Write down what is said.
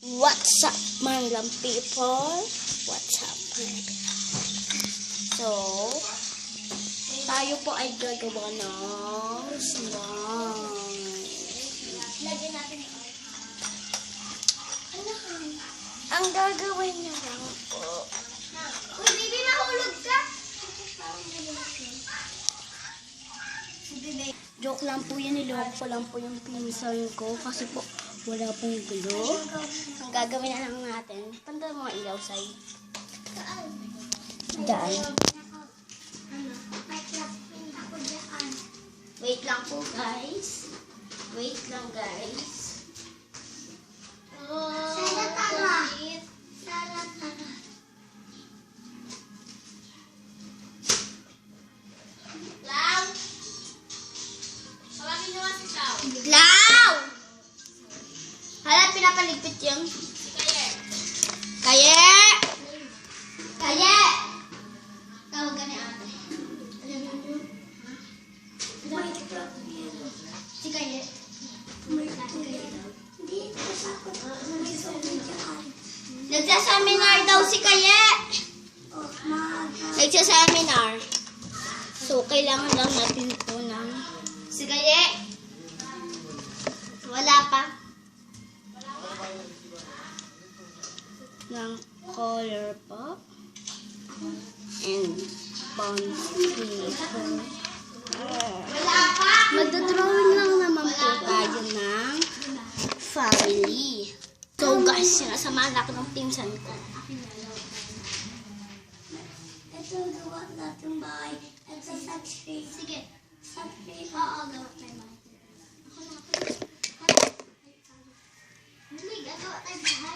What's up, Manlang people? What's up, So, tayo po ay gagawa ng slime. Lagyan natin Ang gagawin niyo lang po. Uy, baby, mahulog ka! Joke lang po yan, niloko ko lang po yung pinsan ko kasi po wala pong gulo. Ang gagawin na lang natin, panda mga ilaw say. Daan. Wait lang po guys. Wait lang guys. Salatara. Salatara. Lau! Tawagin niyo nga si Lau. Lau! Hala, pinapaligpit yung Si Kaye. Kaye! Kaye! Tawagan ni ate. Si Kaye. Nagsaseminar daw si Kaye. Nagsaseminar. So, kailangan lang natin po ng Si Kaye. wala pa. Ng color po. And bounce paper. Wala pa. Magdodrawing lang naman po tayo ng family. So guys, sinasamahan ako ng pinsan ko. Ito gawa natin bahay. Ito sa tree. Sige. Sa tree. Oo, gawa tayo bahay. Hindi, gagawa tayo bahay.